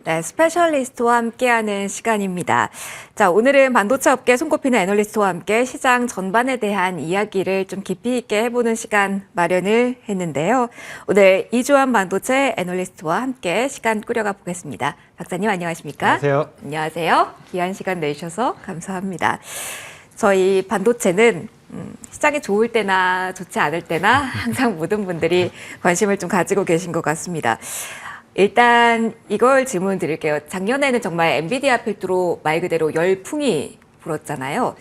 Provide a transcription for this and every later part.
네, 스페셜리스트와 함께하는 시간입니다. 자, 오늘은 반도체 업계 손꼽히는 애널리스트와 함께 시장 전반에 대한 이야기를 좀 깊이 있게 해보는 시간 마련을 했는데요. 오늘 이주환 반도체 애널리스트와 함께 시간 꾸려가 보겠습니다. 박사님 안녕하십니까? 안녕하세요. 안녕하세요. 귀한 시간 내주셔서 감사합니다. 저희 반도체는 시장이 좋을 때나 좋지 않을 때나 항상 모든 분들이 관심을 좀 가지고 계신 것 같습니다. 일단 이걸 질문 드릴게요. 작년에는 정말 엔비디아 필두로 말 그대로 열풍이 불었잖아요.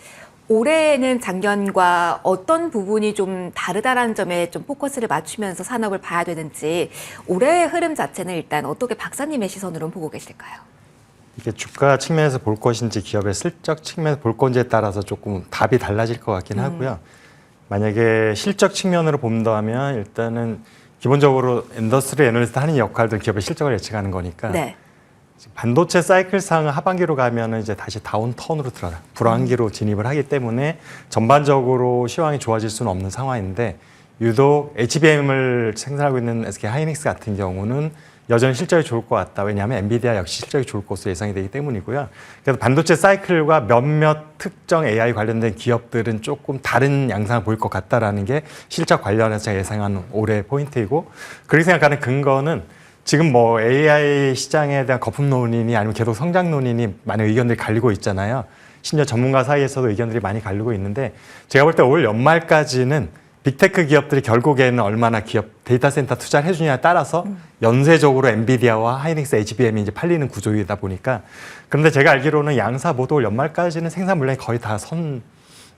올해는 작년과 어떤 부분이 좀 다르다라는 점에 좀 포커스를 맞추면서 산업을 봐야 되는지 올해의 흐름 자체는 일단 어떻게 박사님의 시선으로 보고 계실까요? 이게 주가 측면에서 볼 것인지 기업의 실적 측면에서 볼 건지에 따라서 조금 답이 달라질 것 같긴 하고요. 만약에 실적 측면으로 본다면 일단은 기본적으로 인더스트리 애널리스트 하는 역할도 기업의 실적을 예측하는 거니까 네. 반도체 사이클상 하반기로 가면은 이제 다시 다운턴으로 들어가 불황기로 진입을 하기 때문에 전반적으로 시황이 좋아질 수는 없는 상황인데 유독 HBM을 생산하고 있는 SK 하이닉스 같은 경우는 여전히 실적이 좋을 것 같다. 왜냐하면 엔비디아 역시 실적이 좋을 것으로 예상이 되기 때문이고요. 그래서 반도체 사이클과 몇몇 특정 AI 관련된 기업들은 조금 다른 양상을 보일 것 같다라는 게 실적 관련해서 제가 예상하는 올해 포인트이고, 그렇게 생각하는 근거는 지금 뭐 AI 시장에 대한 거품 논의니 아니면 계속 성장 논의니 많은 의견들이 갈리고 있잖아요. 심지어 전문가 사이에서도 의견들이 많이 갈리고 있는데, 제가 볼 때 올 연말까지는 빅테크 기업들이 결국에는 얼마나 기업 데이터 센터 투자를 해주냐에 따라서 연쇄적으로 엔비디아와 하이닉스, HBM이 이제 팔리는 구조이다 보니까. 그런데 제가 알기로는 양사 모두 올 연말까지는 생산 물량이 거의 다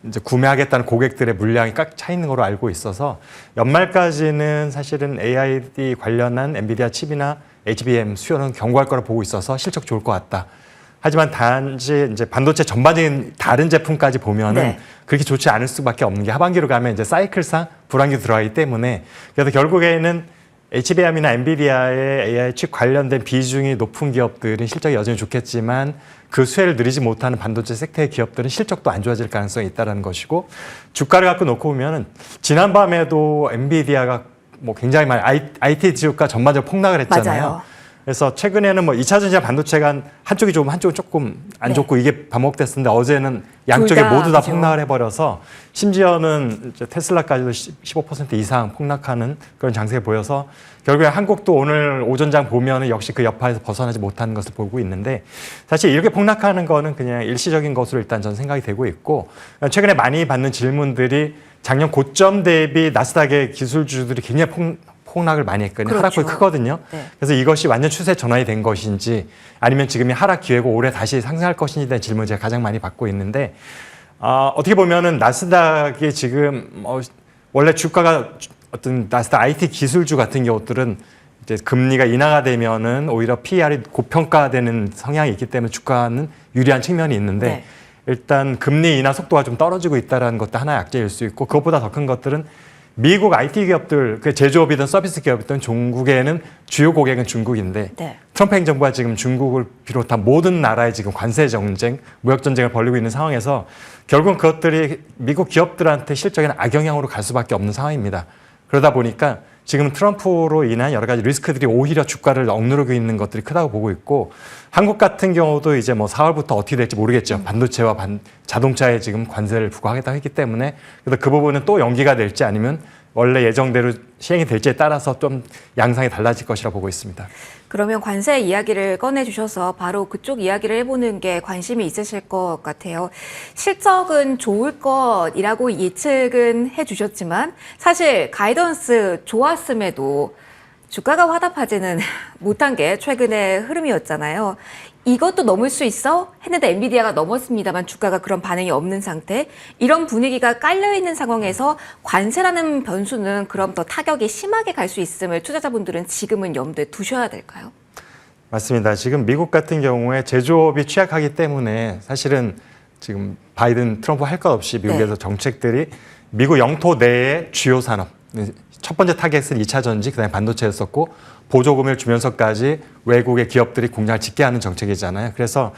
이제 구매하겠다는 고객들의 물량이 꽉 차 있는 걸로 알고 있어서 연말까지는 사실은 AI 관련한 엔비디아 칩이나 HBM 수요는 견고할 거라 보고 있어서 실적 좋을 것 같다. 하지만 단지 이제 반도체 전반적인 다른 제품까지 보면은 네. 그렇게 좋지 않을 수밖에 없는 게 하반기로 가면 이제 사이클상 불황기 들어가기 때문에, 그래서 결국에는 HBM이나 엔비디아의 AI 칩 관련된 비중이 높은 기업들은 실적이 여전히 좋겠지만 그 수혜를 누리지 못하는 반도체 섹터의 기업들은 실적도 안 좋아질 가능성이 있다는 것이고, 주가를 갖고 놓고 보면은 지난밤에도 엔비디아가 뭐 굉장히 많이 IT 주가 전반적으로 폭락을 했잖아요. 맞아요. 그래서 최근에는 뭐 2차 전지와 반도체가 한쪽이 좋으면 한쪽은 조금 안 좋고 이게 반복됐었는데, 어제는 양쪽에 모두 다 그죠. 폭락을 해버려서 심지어는 이제 테슬라까지도 15% 이상 폭락하는 그런 장세가 보여서 결국에 한국도 오늘 오전장 보면은 역시 그 여파에서 벗어나지 못하는 것을 보고 있는데, 사실 이렇게 폭락하는 거는 그냥 일시적인 것으로 일단 저는 생각이 되고 있고, 최근에 많이 받는 질문들이 작년 고점 대비 나스닥의 기술주들이 굉장히 폭락을 많이 했거든요. 그렇죠. 하락폭이 크거든요. 네. 그래서 이것이 완전 추세 전환이 된 것인지 아니면 지금이 하락 기회고 올해 다시 상승할 것인지에 대한 질문을 제가 가장 많이 받고 있는데, 어떻게 보면은 나스닥이 지금 원래 주가가 어떤 나스닥 IT 기술주 같은 경우들은 이제 금리가 인하가 되면은 오히려 PER이 고평가되는 성향이 있기 때문에 주가는 유리한 측면이 있는데, 네. 일단 금리 인하 속도가 좀 떨어지고 있다는 것도 하나의 악재일 수 있고, 그것보다 더 큰 것들은 미국 IT 기업들, 그 제조업이든 서비스 기업이든 중국에는 주요 고객은 중국인데, 네. 트럼프 행정부가 지금 중국을 비롯한 모든 나라에 지금 관세 전쟁, 무역 전쟁을 벌이고 있는 상황에서 결국은 그것들이 미국 기업들한테 실적에는 악영향으로 갈 수밖에 없는 상황입니다. 그러다 보니까 지금 트럼프로 인한 여러 가지 리스크들이 오히려 주가를 억누르고 있는 것들이 크다고 보고 있고, 한국 같은 경우도 이제 뭐 4월부터 어떻게 될지 모르겠죠. 반도체와 자동차에 지금 관세를 부과하겠다고 했기 때문에, 그래서 그 부분은 또 연기가 될지 아니면 원래 예정대로 시행이 될지에 따라서 좀 양상이 달라질 것이라 보고 있습니다. 그러면 관세 이야기를 꺼내주셔서 바로 그쪽 이야기를 해보는 게 관심이 있으실 것 같아요. 실적은 좋을 것이라고 예측은 해주셨지만 사실 가이던스 좋았음에도 주가가 화답하지는 못한 게 최근의 흐름이었잖아요. 이것도 넘을 수 있어? 했는데 엔비디아가 넘었습니다만 주가가 그런 반응이 없는 상태. 이런 분위기가 깔려있는 상황에서 관세라는 변수는 그럼 더 타격이 심하게 갈 수 있음을 투자자분들은 지금은 염두에 두셔야 될까요? 맞습니다. 지금 미국 같은 경우에 제조업이 취약하기 때문에 사실은 지금 바이든, 트럼프 할 것 없이 미국에서 정책들이 미국 영토 내의 주요 산업, 첫 번째 타겟은 2차 전지, 그다음에 반도체였었고 보조금을 주면서까지 외국의 기업들이 공장을 짓게 하는 정책이잖아요. 그래서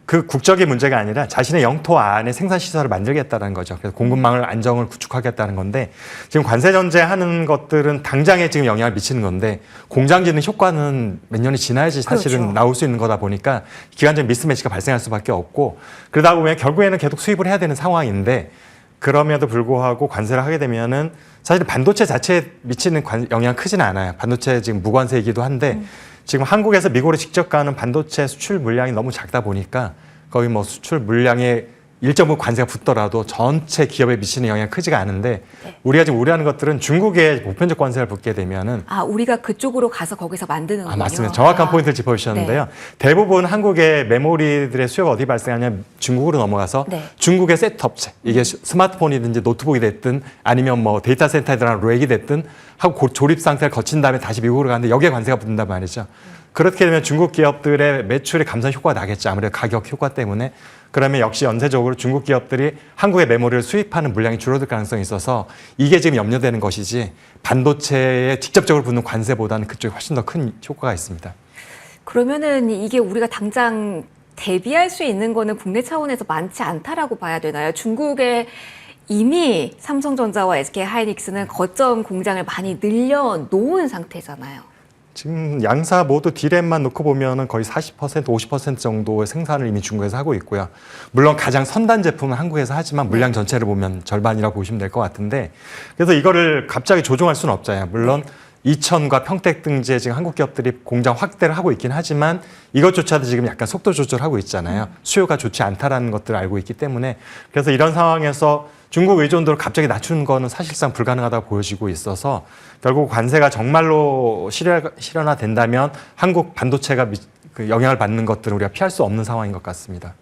그 국적의 문제가 아니라 자신의 영토 안에 생산 시설을 만들겠다는 거죠. 그래서 공급망을 안정을 구축하겠다는 건데 지금 관세 전제하는 것들은 당장에 지금 영향을 미치는 건데 공장 짓는 효과는 몇 년이 지나야지 사실은 그렇죠. 나올 수 있는 거다 보니까 기간적 미스매치가 발생할 수밖에 없고 그러다 보면 결국에는 계속 수입을 해야 되는 상황인데 그럼에도 불구하고 관세를 하게 되면은 사실 반도체 자체에 미치는 영향 크지는 않아요. 반도체 지금 무관세이기도 한데 지금 한국에서 미국으로 직접 가는 반도체 수출 물량이 너무 작다 보니까 거의 뭐 수출 물량에 일정 부분 관세가 붙더라도 전체 기업에 미치는 영향이 크지가 않은데 네. 우리가 지금 우려하는 것들은 중국에 보편적 관세를 붙게 되면은 우리가 그쪽으로 가서 거기서 만드는군요. 맞습니다. 정확한 포인트를 짚어주셨는데요. 네. 대부분 한국의 메모리들의 수요가 어디 발생하냐면 중국으로 넘어가서 네. 중국의 셋업체, 이게 스마트폰이든지 노트북이 됐든 아니면 뭐 데이터 센터에 들어간 렉이 됐든 하고 조립 상태를 거친 다음에 다시 미국으로 가는데 여기에 관세가 붙는단 말이죠. 그렇게 되면 중국 기업들의 매출의 감소 효과가 나겠죠. 아무래도 가격 효과 때문에. 그러면 역시 연쇄적으로 중국 기업들이 한국의 메모리를 수입하는 물량이 줄어들 가능성이 있어서 이게 지금 염려되는 것이지 반도체에 직접적으로 붙는 관세보다는 그쪽이 훨씬 더 큰 효과가 있습니다. 그러면은 이게 우리가 당장 대비할 수 있는 거는 국내 차원에서 많지 않다라고 봐야 되나요? 중국에 이미 삼성전자와 SK하이닉스는 거점 공장을 많이 늘려놓은 상태잖아요. 지금 양사 모두 디램만 놓고 보면은 거의 40%, 50% 정도의 생산을 이미 중국에서 하고 있고요. 물론 가장 선단 제품은 한국에서 하지만 물량 전체를 보면 절반이라고 보시면 될 것 같은데 그래서 이거를 갑자기 조정할 수는 없잖아요. 물론 이천과 평택 등지에 지금 한국 기업들이 공장 확대를 하고 있긴 하지만 이것조차도 지금 약간 속도 조절하고 있잖아요. 수요가 좋지 않다라는 것들을 알고 있기 때문에 그래서 이런 상황에서 중국 의존도를 갑자기 낮추는 거는 사실상 불가능하다고 보여지고 있어서 결국 관세가 정말로 실현화된다면 한국 반도체가 그 영향을 받는 것들은 우리가 피할 수 없는 상황인 것 같습니다.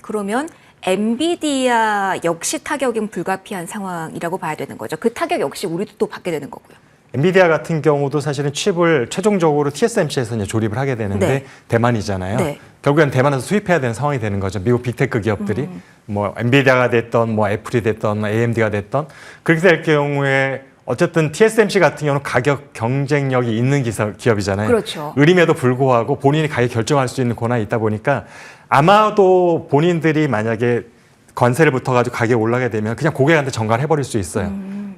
그러면 엔비디아 역시 타격은 불가피한 상황이라고 봐야 되는 거죠. 그 타격 역시 우리도 또 받게 되는 거고요. 엔비디아 같은 경우도 사실은 칩을 최종적으로 TSMC에서 이제 조립을 하게 되는데 네. 대만이잖아요. 네. 결국엔 대만에서 수입해야 되는 상황이 되는 거죠. 미국 빅테크 기업들이 뭐 엔비디아가 됐던 뭐 애플이 됐던 AMD가 됐던 그렇게 될 경우에 어쨌든 TSMC 같은 경우는 가격 경쟁력이 있는 기업이잖아요. 그렇죠. 의림에도 불구하고 본인이 가격 결정할 수 있는 권한이 있다 보니까 아마도 본인들이 만약에 관세를 붙어가지고 가격이 올라가게 되면 그냥 고객한테 전가를 해버릴 수 있어요.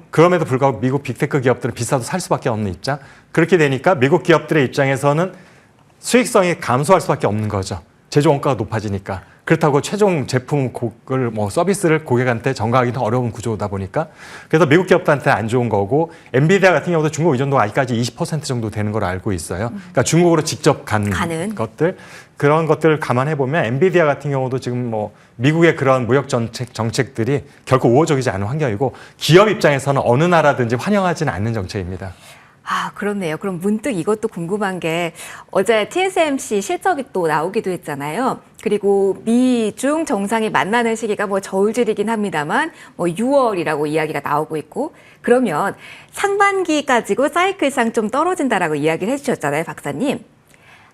그럼에도 불구하고 미국 빅테크 기업들은 비싸도 살 수밖에 없는 입장. 그렇게 되니까 미국 기업들의 입장에서는 수익성이 감소할 수밖에 없는 거죠. 제조 원가가 높아지니까. 그렇다고 최종 제품을 뭐 서비스를 고객한테 전가하기는 어려운 구조다 보니까 그래서 미국 기업들한테 안 좋은 거고 엔비디아 같은 경우도 중국 의존도가 아직까지 20% 정도 되는 걸로 알고 있어요. 그러니까 중국으로 직접 가는 것들 그런 것들을 감안해 보면 엔비디아 같은 경우도 지금 뭐 미국의 그런 무역 정책들이 결코 우호적이지 않은 환경이고 기업 입장에서는 어느 나라든지 환영하지는 않는 정책입니다. 그렇네요. 그럼 문득 이것도 궁금한 게 어제 TSMC 실적이 또 나오기도 했잖아요. 그리고 미중 정상이 만나는 시기가 뭐 저울질이긴 합니다만 뭐 6월이라고 이야기가 나오고 있고 그러면 상반기까지고 사이클상 좀 떨어진다라고 이야기를 해주셨잖아요, 박사님.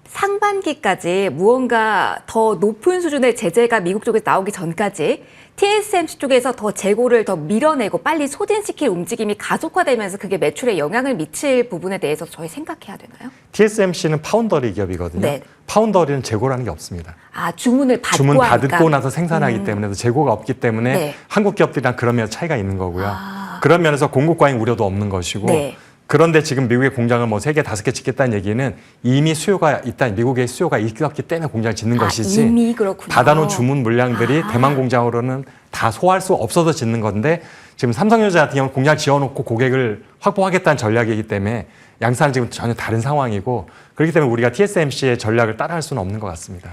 상반기까지 무언가 더 높은 수준의 제재가 미국 쪽에서 나오기 전까지 TSMC 쪽에서 더 재고를 더 밀어내고 빨리 소진시킬 움직임이 가속화되면서 그게 매출에 영향을 미칠 부분에 대해서 저희 생각해야 되나요? TSMC는 파운더리 기업이거든요. 네. 파운더리는 재고라는 게 없습니다. 주문을 받고 주문 하니까. 받고 나서 생산하기 때문에 재고가 없기 때문에 네. 한국 기업들이랑 그런 면에서 차이가 있는 거고요. 그런 면에서 공급 과잉 우려도 없는 것이고 네. 그런데 지금 미국의 공장을 뭐 3개, 5개 짓겠다는 얘기는 이미 수요가 있다, 미국의 수요가 있었기 때문에 공장을 짓는 것이지 이미 그렇군요. 받아놓은 주문 물량들이 대만 공장으로는 다 소화할 수 없어서 짓는 건데 지금 삼성전자 같은 경우는 공장을 지어놓고 고객을 확보하겠다는 전략이기 때문에 양산은 지금 전혀 다른 상황이고 그렇기 때문에 우리가 TSMC의 전략을 따라할 수는 없는 것 같습니다.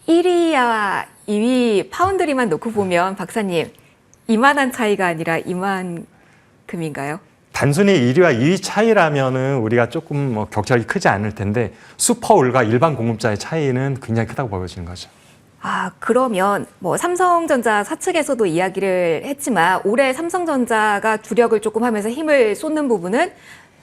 1위와 2위 파운드리만 놓고 보면 박사님 이만한 차이가 아니라 이만큼인가요? 단순히 1위와 2위 차이라면은 우리가 조금 뭐 격차가 크지 않을 텐데 슈퍼올과 일반 공급자의 차이는 굉장히 크다고 보여지는 거죠. 그러면 뭐 삼성전자 사측에서도 이야기를 했지만 올해 삼성전자가 주력을 조금 하면서 힘을 쏟는 부분은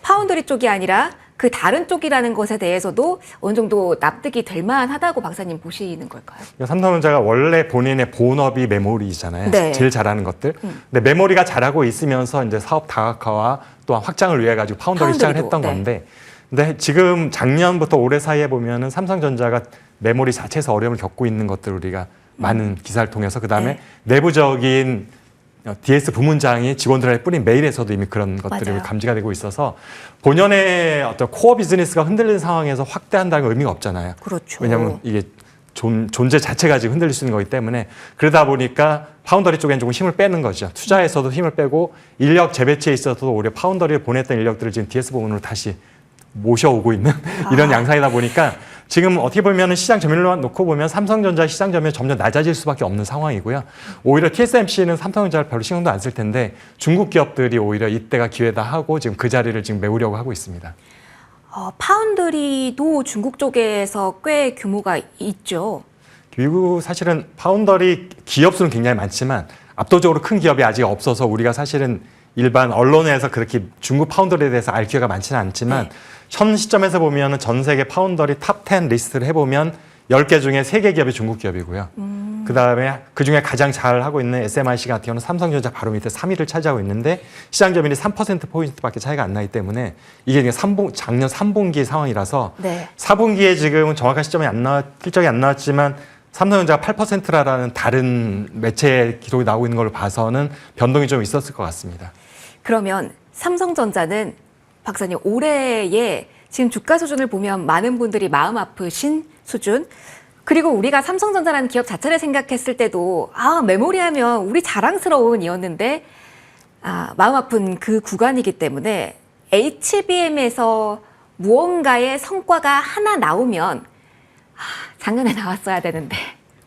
파운드리 쪽이 아니라 그 다른 쪽이라는 것에 대해서도 어느 정도 납득이 될 만하다고 박사님 보시는 걸까요? 삼성전자가 원래 본인의 본업이 메모리잖아요. 네. 제일 잘하는 것들. 근데 메모리가 잘하고 있으면서 이제 사업 다각화와 또한 확장을 위해 가지고 파운더리 시작을 했던 네. 건데 근데 지금 작년부터 올해 사이에 보면은 삼성전자가 메모리 자체에서 어려움을 겪고 있는 것들을 우리가 많은 기사를 통해서 그다음에 네. 내부적인 DS 부문장이 직원들에게 뿌린 메일에서도 이미 그런 것들이 맞아요. 감지가 되고 있어서 본연의 어떤 코어 비즈니스가 흔들리는 상황에서 확대한다는 건 의미가 없잖아요. 그렇죠. 왜냐하면 이게 존재 자체가 지금 흔들릴 수 있는 거기 때문에 그러다 보니까 파운더리 쪽엔 조금 힘을 빼는 거죠. 투자에서도 힘을 빼고 인력 재배치에 있어서도 오히려 파운더리에 보냈던 인력들을 지금 DS 부문으로 다시 모셔오고 있는 이런 양상이다 보니까 지금 어떻게 보면 시장 점유율만 놓고 보면 삼성전자 시장 점유율이 점점 낮아질 수밖에 없는 상황이고요. 오히려 TSMC는 삼성전자를 별로 신경도 안 쓸 텐데 중국 기업들이 오히려 이때가 기회다 하고 지금 그 자리를 지금 메우려고 하고 있습니다. 파운드리도 중국 쪽에서 꽤 규모가 있죠. 그리고 사실은 파운더리 기업 수는 굉장히 많지만 압도적으로 큰 기업이 아직 없어서 우리가 사실은 일반 언론에서 그렇게 중국 파운더리에 대해서 알 기회가 많지는 않지만 네. 현 시점에서 보면 전 세계 파운더리 탑 10 리스트를 해보면 10개 중에 3개 기업이 중국 기업이고요. 그다음에 그중에 가장 잘하고 있는 SMIC 같은 경우는 삼성전자 바로 밑에 3위를 차지하고 있는데 시장 점유율이 3%포인트밖에 차이가 안 나기 때문에 이게 작년 3분기 상황이라서 네. 4분기에 지금 정확한 시점이 실적이 안 나왔지만 삼성전자가 8%라는 다른 매체 기록이 나오고 있는 걸로 봐서는 변동이 좀 있었을 것 같습니다. 그러면 삼성전자는 박사님 올해의 지금 주가 수준을 보면 많은 분들이 마음 아프신 수준, 그리고 우리가 삼성전자라는 기업 자체를 생각했을 때도 메모리 하면 우리 자랑스러운 이었는데 마음 아픈 그 구간이기 때문에 HBM에서 무언가의 성과가 하나 나오면 작년에 나왔어야 되는데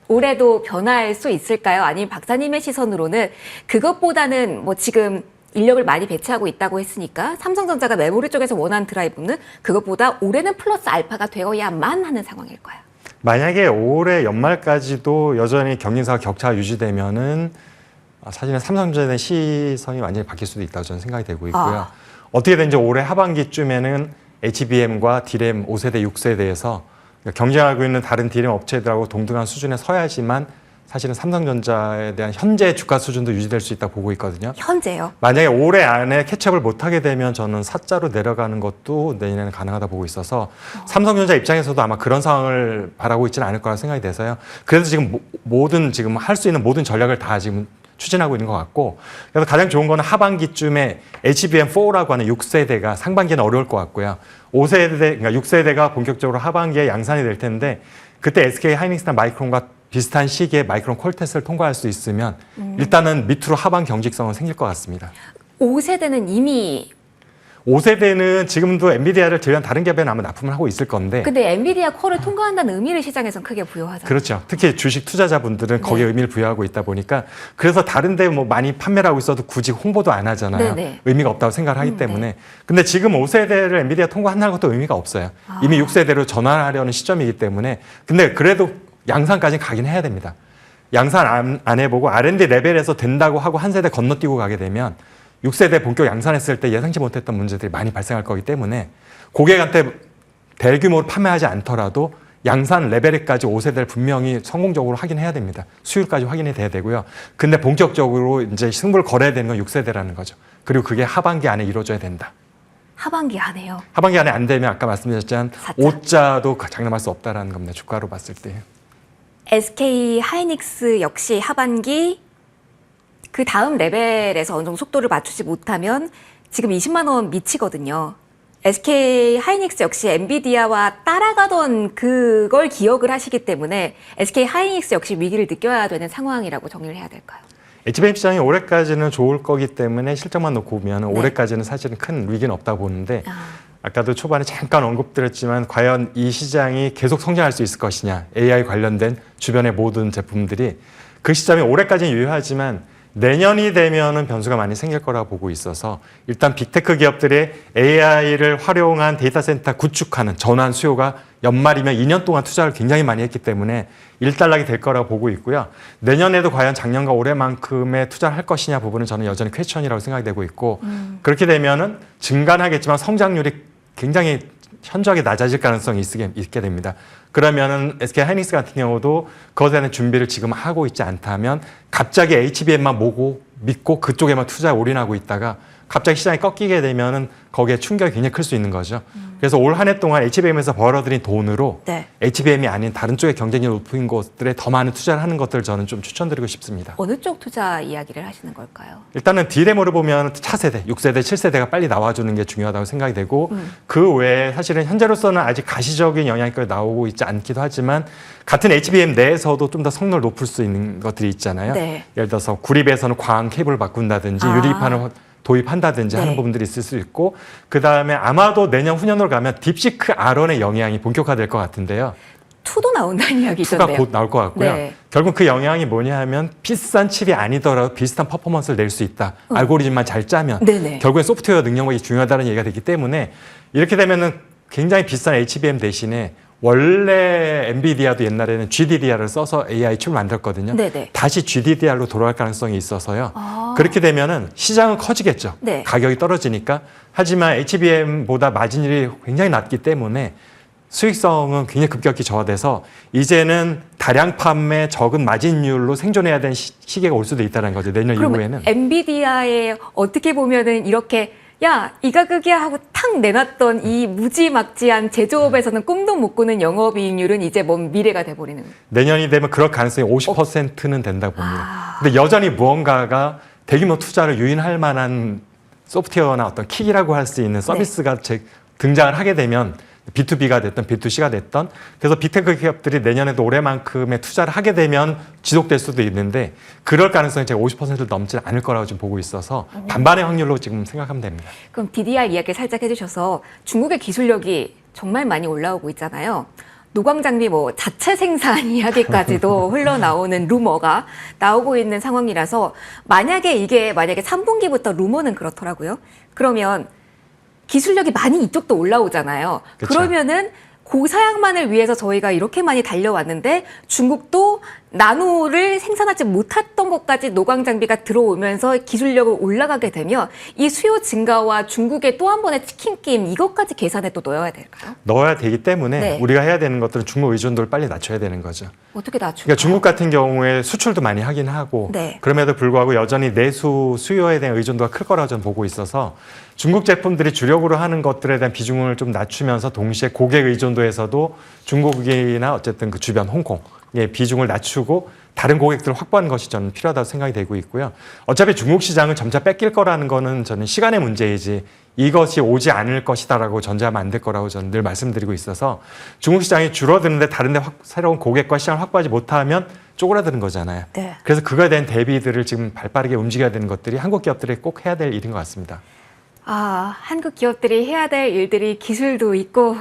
올해도 변할 수 있을까요? 아니면 박사님의 시선으로는 그것보다는 뭐 지금 인력을 많이 배치하고 있다고 했으니까 삼성전자가 메모리 쪽에서 원하는 드라이브는 그것보다 올해는 플러스 알파가 되어야만 하는 상황일까요? 만약에 올해 연말까지도 여전히 경쟁사와 격차가 유지되면은 사실은 삼성전자의 시선이 완전히 바뀔 수도 있다고 저는 생각이 되고 있고요. 어떻게든지 올해 하반기쯤에는 HBM과 D램 5세대, 6세대에서 경쟁하고 있는 다른 D램 업체들하고 동등한 수준에 서야지만 사실은 삼성전자에 대한 현재 주가 수준도 유지될 수 있다고 보고 있거든요. 현재요? 만약에 올해 안에 캐치업을 못하게 되면 저는 4자로 내려가는 것도 내년에는 가능하다 보고 있어서 삼성전자 입장에서도 아마 그런 상황을 바라고 있지는 않을 거라 생각이 돼서요. 그래서 지금 지금 할 수 있는 모든 전략을 다 지금 추진하고 있는 것 같고, 그래서 가장 좋은 거는 하반기쯤에 HBM4라고 하는 6세대가 상반기는 어려울 것 같고요. 5세대, 그러니까 6세대가 본격적으로 하반기에 양산이 될 텐데 그때 SK 하이닉스나 마이크론과 비슷한 시기에 마이크론 퀄테스트를 통과할 수 있으면 일단은 밑으로 하반 경직성은 생길 것 같습니다. 5세대는 이미 5세대는 지금도 엔비디아를 제외한 다른 기업에는 아마 납품을 하고 있을 건데 근데 엔비디아 콜을 통과한다는 의미를 시장에선 크게 부여하잖아요. 그렇죠. 특히 주식 투자자분들은 거기에 의미를 부여하고 있다 보니까 그래서 다른 데 뭐 많이 판매를 하고 있어도 굳이 홍보도 안 하잖아요. 네네. 의미가 없다고 생각을 하기 때문에. 근데 지금 5세대를 엔비디아 통과한다는 것도 의미가 없어요. 이미 6세대로 전환하려는 시점이기 때문에. 근데 그래도 양산까지 가긴 해야 됩니다. 양산 안 해보고 R&D 레벨에서 된다고 하고 한 세대 건너뛰고 가게 되면 6세대 본격 양산했을 때 예상치 못했던 문제들이 많이 발생할 거기 때문에 고객한테 대규모로 판매하지 않더라도 양산 레벨까지 5세대를 분명히 성공적으로 확인해야 됩니다. 수율까지 확인이 돼야 되고요. 근데 본격적으로 이제 승부를 걸어야 되는 건 6세대라는 거죠. 그리고 그게 하반기 안에 이루어져야 된다. 하반기 안에요. 하반기 안에 안 되면 아까 말씀드렸지만 5자도 장담할 수 없다라는 겁니다. 주가로 봤을 때. SK 하이닉스 역시 하반기 그 다음 레벨에서 어느 정도 속도를 맞추지 못하면 지금 20만 원 미치거든요. SK 하이닉스 역시 엔비디아와 따라가던 그걸 기억을 하시기 때문에 SK 하이닉스 역시 위기를 느껴야 되는 상황이라고 정리를 해야 될까요? HBM 시장이 올해까지는 좋을 거기 때문에 실적만 놓고 보면 네. 올해까지는 사실은 큰 위기는 없다고 보는데 아까도 초반에 잠깐 언급드렸지만 과연 이 시장이 계속 성장할 수 있을 것이냐, AI 관련된 주변의 모든 제품들이 그 시점이 올해까지는 유효하지만 내년이 되면은 변수가 많이 생길 거라고 보고 있어서 일단 빅테크 기업들의 AI를 활용한 데이터 센터 구축하는 전환 수요가 연말이면 2년 동안 투자를 굉장히 많이 했기 때문에 일단락이 될 거라고 보고 있고요. 내년에도 과연 작년과 올해만큼의 투자를 할 것이냐 부분은 저는 여전히 퀘스천이라고 생각이 되고 있고 그렇게 되면은 증가는 하겠지만 성장률이 굉장히 현저하게 낮아질 가능성이 있게 됩니다. 그러면은 SK 하이닉스 같은 경우도 그것에 대한 준비를 지금 하고 있지 않다면 갑자기 HBM만 믿고 그쪽에만 투자에 올인하고 있다가 갑자기 시장이 꺾이게 되면은 거기에 충격이 굉장히 클 수 있는 거죠. 그래서 올 한 해 동안 HBM에서 벌어들인 돈으로 네. HBM이 아닌 다른 쪽의 경쟁력이 높은 곳들에 더 많은 투자를 하는 것들을 저는 좀 추천드리고 싶습니다. 어느 쪽 투자 이야기를 하시는 걸까요? 일단은 D램으로 보면 차세대, 6세대, 7세대가 빨리 나와주는 게 중요하다고 생각이 되고 그 외에 사실은 현재로서는 아직 가시적인 영향이 나오고 있지 않기도 하지만 같은 HBM 내에서도 좀 더 성능을 높일 수 있는 것들이 있잖아요. 네. 예를 들어서 구립에서는 광 케이블을 바꾼다든지 유리판을 도입한다든지 네. 하는 부분들이 있을 수 있고 그다음에 아마도 내년 후년으로 가면 딥시크 R1의 영향이 본격화될 것 같은데요. 투도 나온다는 이야기 투가 있던데요. 곧 나올 것 같고요. 네. 결국 그 영향이 뭐냐 하면 비싼 칩이 아니더라도 비슷한 퍼포먼스를 낼 수 있다. 알고리즘만 잘 짜면 네네. 결국엔 소프트웨어 능력이 중요하다는 얘기가 되기 때문에 이렇게 되면은 굉장히 비싼 HBM 대신에 원래 엔비디아도 옛날에는 GDDR을 써서 AI 칩을 만들었거든요. 네네. 다시 GDDR로 돌아갈 가능성이 있어서요. 아. 그렇게 되면은 시장은 커지겠죠. 네. 가격이 떨어지니까. 하지만 HBM보다 마진율이 굉장히 낮기 때문에 수익성은 굉장히 급격히 저하돼서 이제는 다량 판매 적은 마진율로 생존해야 되는 시기가 올 수도 있다는 거죠. 내년 그럼 이후에는. 엔비디아에 어떻게 보면은 이렇게 야, 이 가격이야 하고 탁 내놨던 이 무지막지한 제조업에서는 꿈도 못 꾸는 영업이익률은 이제 먼 미래가 돼버리는. 내년이 되면 그럴 가능성이 50%는 된다고 봅니다. 근데 여전히 무언가가 대규모 투자를 유인할 만한 소프트웨어나 어떤 킥이라고 할 수 있는 서비스가 등장을 하게 되면 B2B가 됐던 B2C가 됐던 그래서 빅테크 기업들이 내년에도 올해만큼의 투자를 하게 되면 지속될 수도 있는데 그럴 가능성이 제가 50%를 넘지 않을 거라고 지금 보고 있어서 반반의 확률로 지금 생각하면 됩니다. 그럼 DDR 이야기 살짝 해주셔서 중국의 기술력이 정말 많이 올라오고 있잖아요. 노광 장비 뭐 자체 생산 이야기까지도 흘러나오는 루머가 나오고 있는 상황이라서 만약에 3분기부터 루머는 그렇더라고요. 그러면 기술력이 많이 이쪽도 올라오잖아요. 그쵸. 그러면은 고사양만을 위해서 저희가 이렇게 많이 달려왔는데 중국도 나노를 생산하지 못했던 것까지 노광 장비가 들어오면서 기술력을 올라가게 되면 이 수요 증가와 중국의 또 한 번의 치킨 게임 이것까지 계산에 또 넣어야 될까요? 넣어야 되기 때문에 네. 우리가 해야 되는 것들은 중국 의존도를 빨리 낮춰야 되는 거죠. 어떻게 낮출까요? 그러니까 중국 같은 경우에 수출도 많이 하긴 하고 네. 그럼에도 불구하고 여전히 내수 수요에 대한 의존도가 클 거라고 저는 보고 있어서 중국 제품들이 주력으로 하는 것들에 대한 비중을 좀 낮추면서 동시에 고객 의존도에서도 중국이나 어쨌든 그 주변 홍콩의 비중을 낮추고 다른 고객들을 확보하는 것이 저는 필요하다고 생각이 되고 있고요. 어차피 중국 시장은 점차 뺏길 거라는 거는 저는 시간의 문제이지 이것이 오지 않을 것이다라고 전제하면 안 될 거라고 저는 늘 말씀드리고 있어서 중국 시장이 줄어드는데 다른 데 새로운 고객과 시장을 확보하지 못하면 쪼그라드는 거잖아요. 네. 그래서 그거에 대한 대비들을 지금 발빠르게 움직여야 되는 것들이 한국 기업들이 꼭 해야 될 일인 것 같습니다. 아, 한국 기업들이 해야 될 일들이 기술도 있고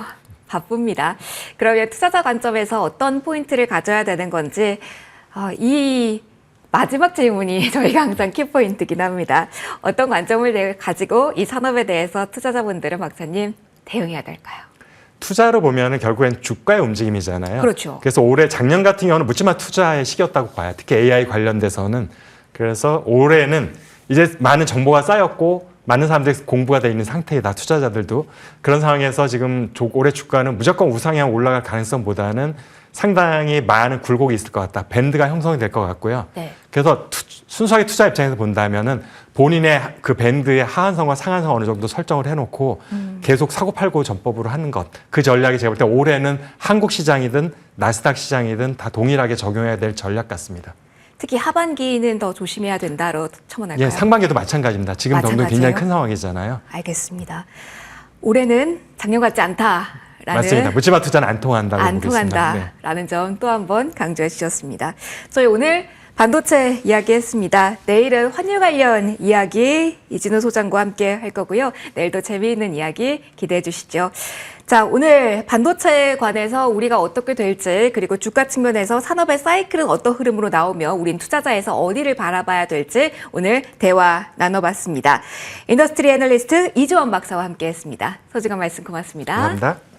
바쁩니다. 그러면 투자자 관점에서 어떤 포인트를 가져야 되는 건지 이 마지막 질문이 저희가 항상 키포인트긴 합니다. 어떤 관점을 가지고 이 산업에 대해서 투자자분들은 박사님 대응해야 될까요? 투자로 보면은 결국엔 주가의 움직임이잖아요. 그렇죠. 그래서 올해 작년 같은 경우는 묻지마 투자의 시기였다고 봐요. 특히 AI 관련돼서는. 그래서 올해는 이제 많은 정보가 쌓였고 많은 사람들이 공부가 돼 있는 상태이다. 투자자들도. 그런 상황에서 지금 올해 주가는 무조건 우상향 올라갈 가능성보다는 상당히 많은 굴곡이 있을 것 같다. 밴드가 형성이 될 것 같고요. 네. 그래서 순수하게 투자 입장에서 본다면은 본인의 그 밴드의 하한선과 상한선 어느 정도 설정을 해놓고 계속 사고팔고 전법으로 하는 것. 그 전략이 제가 볼 때 올해는 한국 시장이든 나스닥 시장이든 다 동일하게 적용해야 될 전략 같습니다. 특히 하반기는 더 조심해야 된다로 첨언할까요? 예, 상반기도 마찬가지입니다. 지금 병동 굉장히 큰 상황이잖아요. 알겠습니다. 올해는 작년 같지 않다라는 맞습니다. 묻지마 투자는 안 통한다고 안 보겠습니다. 네. 통한다라는 점 또 한 번 강조해 주셨습니다. 저희 오늘 반도체 이야기했습니다. 내일은 환율 관련 이야기 이진우 소장과 함께 할 거고요. 내일도 재미있는 이야기 기대해 주시죠. 자, 오늘 반도체에 관해서 우리가 어떻게 될지 그리고 주가 측면에서 산업의 사이클은 어떤 흐름으로 나오며 우린 투자자에서 어디를 바라봐야 될지 오늘 대화 나눠봤습니다. 인더스트리 애널리스트 이주원 박사와 함께했습니다. 소중한 말씀 고맙습니다. 감사합니다.